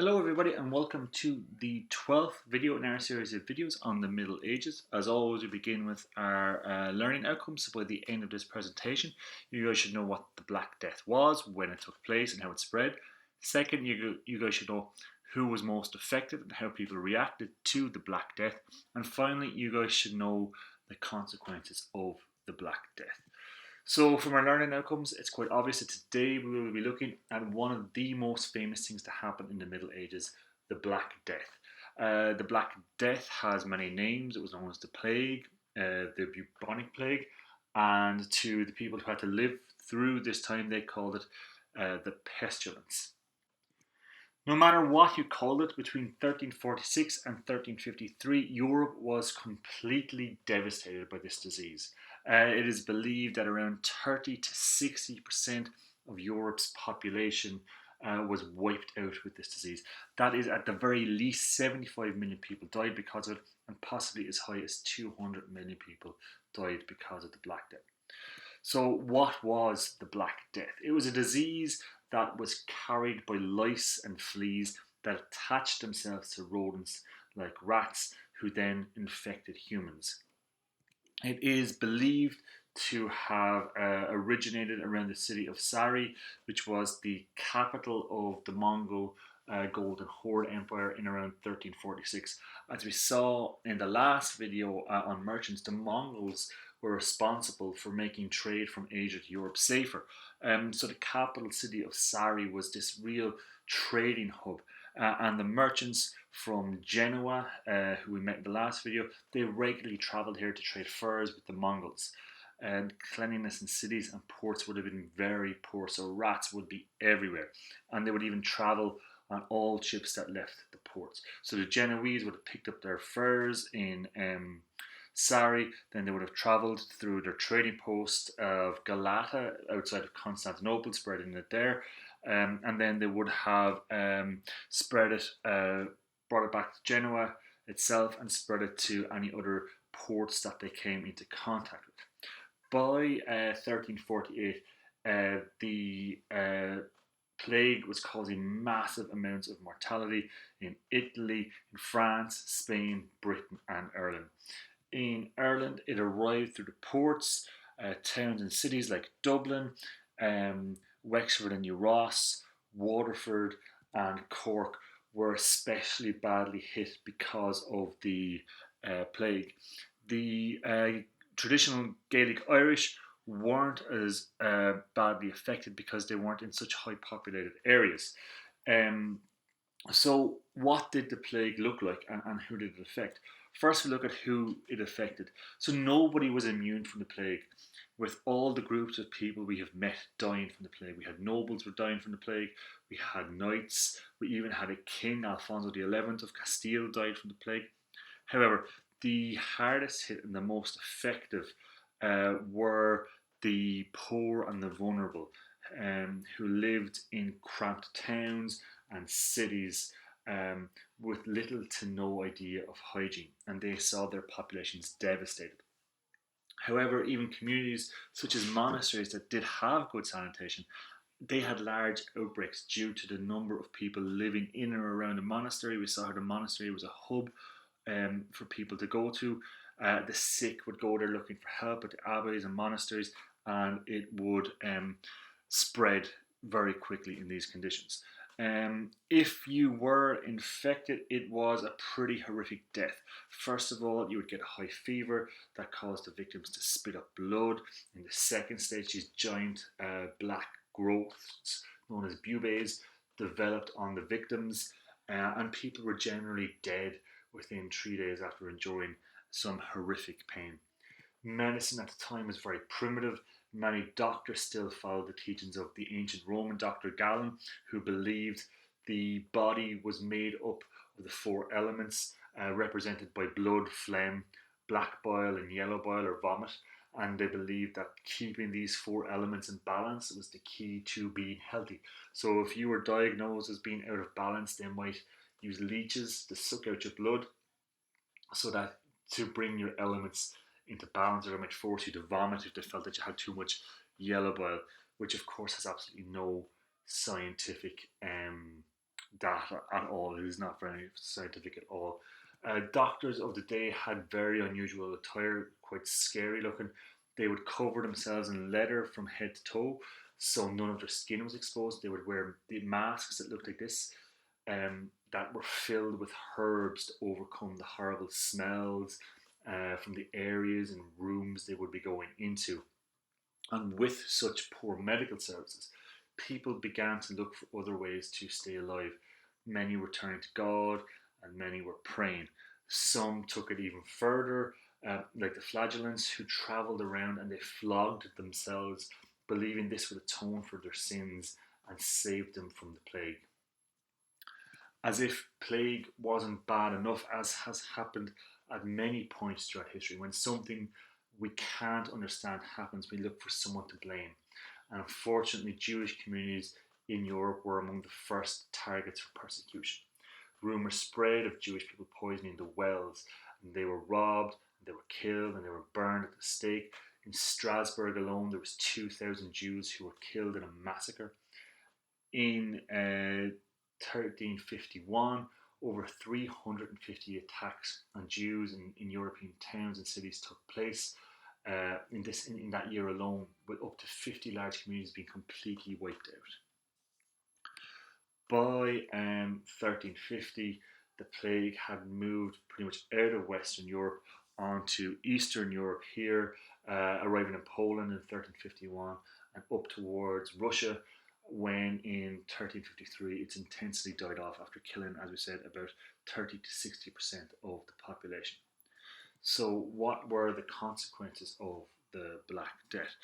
Hello everybody and welcome to the 12th video in our series of videos on the Middle Ages. As always, we begin with our learning outcomes. So by the end of this presentation, you guys should know what the Black Death was, when it took place and how it spread. Second, you guys should know who was most affected and how people reacted to the Black Death. And finally, you guys should know the consequences of the Black Death. So from our learning outcomes, it's quite obvious that today we will be looking at one of the most famous things to happen in the Middle Ages, the Black Death. The Black Death has many names. It was known as the Plague, the Bubonic Plague, and to the people who had to live through this time, they called it the Pestilence. No matter what you called it, between 1346 and 1353, Europe was completely devastated by this disease. It is believed that around 30 to 60% of Europe's population was wiped out with this disease. That is, at the very least, 75 million people died because of it, and possibly as high as 200 million people died because of the Black Death. So what was the Black Death? It was a disease that was carried by lice and fleas that attached themselves to rodents like rats, who then infected humans. It is believed to have originated around the city of Sari, which was the capital of the Mongol Golden Horde Empire in around 1346. As we saw in the last video on merchants, the Mongols were responsible for making trade from Asia to Europe safer. So the capital city of Sari was this real trading hub. And the merchants from Genoa, who we met in the last video, they regularly travelled here to trade furs with the Mongols. And cleanliness in cities and ports would have been very poor, so rats would be everywhere. And they would even travel on all ships that left the ports. So the Genoese would have picked up their furs in Sari, then they would have travelled through their trading post of Galata outside of Constantinople, spreading it there. And then they would have spread it, brought it back to Genoa itself and spread it to any other ports that they came into contact with. By 1348, the plague was causing massive amounts of mortality in Italy, in France, Spain, Britain and Ireland. In Ireland, it arrived through the ports, towns and cities like Dublin, Wexford and New Ross, Waterford and Cork were especially badly hit because of the plague. The traditional Gaelic Irish weren't as badly affected because they weren't in such high populated areas. So what did the plague look like and who did it affect? First, we look at who it affected. So nobody was immune from the plague. With all the groups of people we have met dying from the plague, we had nobles were dying from the plague, we had knights, we even had a king, Alfonso XI of Castile, died from the plague. However, the hardest hit and the most effective were the poor and the vulnerable, who lived in cramped towns and cities with little to no idea of hygiene, and they saw their populations devastated. However, even communities such as monasteries that did have good sanitation, they had large outbreaks due to the number of people living in or around a monastery. We saw how the monastery was a hub for people to go to. The sick would go there looking for help at the abbeys and monasteries, and it would spread very quickly in these conditions. If you were infected, it was a pretty horrific death. First of all, you would get a high fever that caused the victims to spit up blood. In the second stage, these giant black growths, known as bubaes, developed on the victims, and people were generally dead within 3 days after enduring some horrific pain. Medicine at the time was very primitive. Many doctors still followed the teachings of the ancient Roman doctor Galen, who believed the body was made up of the four elements, represented by blood, phlegm, black bile and yellow bile or vomit, and they believed that keeping these four elements in balance was the key to being healthy. So if you were diagnosed as being out of balance, they might use leeches to suck out your blood so that to bring your elements into balance, or they might force you to vomit if they felt that you had too much yellow bile, which of course has absolutely no scientific that at all. It is not very scientific at all. Doctors of the day had very unusual attire, quite scary looking. They would cover themselves in leather from head to toe, so none of their skin was exposed. They would wear the masks that looked like this, that were filled with herbs to overcome the horrible smells from the areas and rooms they would be going into. And with such poor medical services, people began to look for other ways to stay alive. Many were turning to God and many were praying. Some took it even further, like the Flagellants, who travelled around and they flogged themselves, believing this would atone for their sins and save them from the plague. As if plague wasn't bad enough, as has happened at many points throughout history. When something we can't understand happens, we look for someone to blame. And unfortunately, Jewish communities in Europe were among the first targets for persecution. Rumours spread of Jewish people poisoning the wells, and they were robbed, and they were killed, and they were burned at the stake. In Strasbourg alone, there was 2,000 Jews who were killed in a massacre. In 1351, over 350 attacks on Jews in European towns and cities took place in that year alone, with up to 50 large communities being completely wiped out. By 1350, the plague had moved pretty much out of Western Europe onto Eastern Europe here, arriving in Poland in 1351 and up towards Russia, when in 1353 its intensity died off after killing, as we said, about 30 to 60% of the population. So, what were the consequences of the Black Death?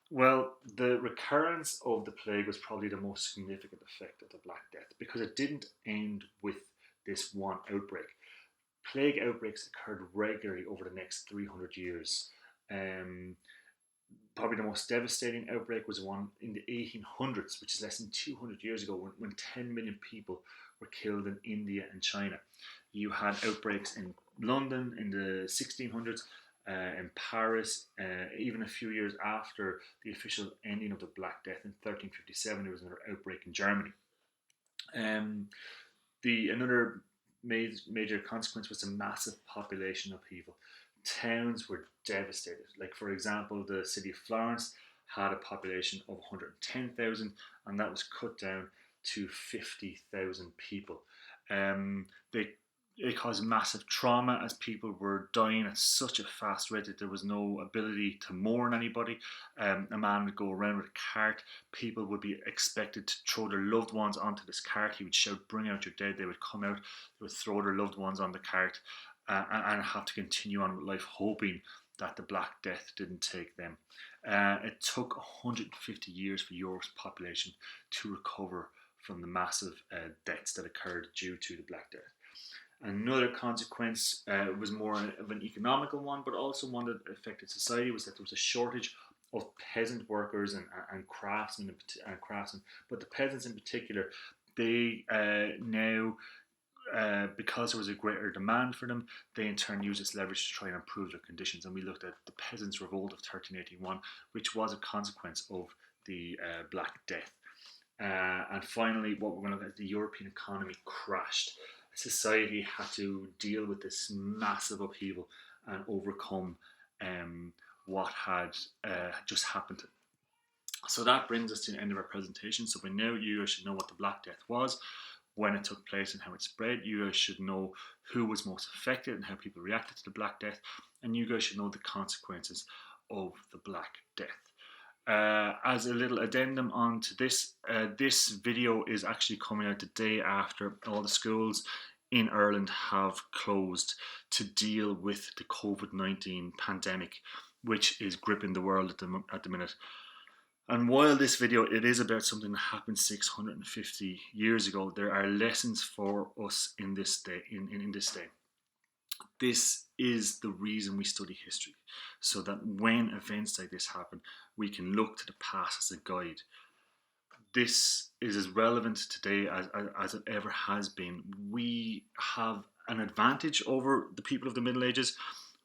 Well, the recurrence of the plague was probably the most significant effect of the Black Death because it didn't end with this one outbreak. Plague outbreaks occurred regularly over the next 300 years. Probably the most devastating outbreak was one in the 1800s, which is less than 200 years ago, when 10 million people were killed in India and China. You had outbreaks in London in the 1600s, in Paris, even a few years after the official ending of the Black Death in 1357, there was another outbreak in Germany. Another major consequence was a massive population upheaval. Towns were devastated. Like, for example, the city of Florence had a population of 110,000, and that was cut down to 50,000 people. It caused massive trauma as people were dying at such a fast rate that there was no ability to mourn anybody. A man would go around with a cart. People would be expected to throw their loved ones onto this cart. He would shout, "Bring out your dead." They would come out, they would throw their loved ones on the cart, and have to continue on with life, hoping that the Black Death didn't take them. It took 150 years for Europe's population to recover from the massive deaths that occurred due to the Black Death. Another consequence was more of an economical one, but also one that affected society, was that there was a shortage of peasant workers and craftsmen, but the peasants in particular, they now, because there was a greater demand for them, they in turn used this leverage to try and improve their conditions. And we looked at the Peasants' Revolt of 1381, which was a consequence of the Black Death. And finally, what we're going to look at, the European economy crashed. Society had to deal with this massive upheaval and overcome what had just happened. So that brings us to the end of our presentation. So by now you guys should know what the Black Death was, when it took place and how it spread. You guys should know who was most affected and how people reacted to the Black Death. And you guys should know the consequences of the Black Death. As a little addendum onto this, this video is actually coming out the day after all the schools in Ireland have closed to deal with the COVID-19 pandemic, which is gripping the world at the minute. And while this video, it is about something that happened 650 years ago, there are lessons for us in this day. In this day. This is the reason we study history, so that when events like this happen, we can look to the past as a guide. This is as relevant today as it ever has been. We have an advantage over the people of the Middle Ages.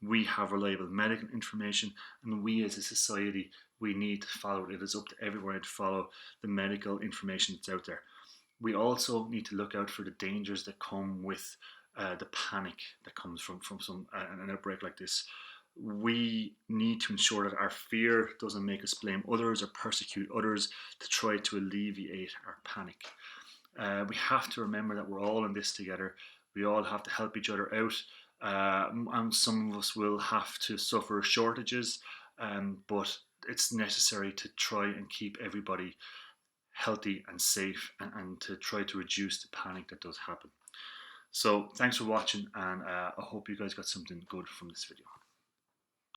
We have reliable medical information, and we as a society, we need to follow it. It is up to everyone to follow the medical information that's out there. we also need to look out for the dangers that come with the panic that comes from an outbreak like this. We need to ensure that our fear doesn't make us blame others or persecute others to try to alleviate our panic. We have to remember that we're all in this together. We all have to help each other out. And some of us will have to suffer shortages, but it's necessary to try and keep everybody healthy and safe, and to try to reduce the panic that does happen. So thanks for watching, and I hope you guys got something good from this video.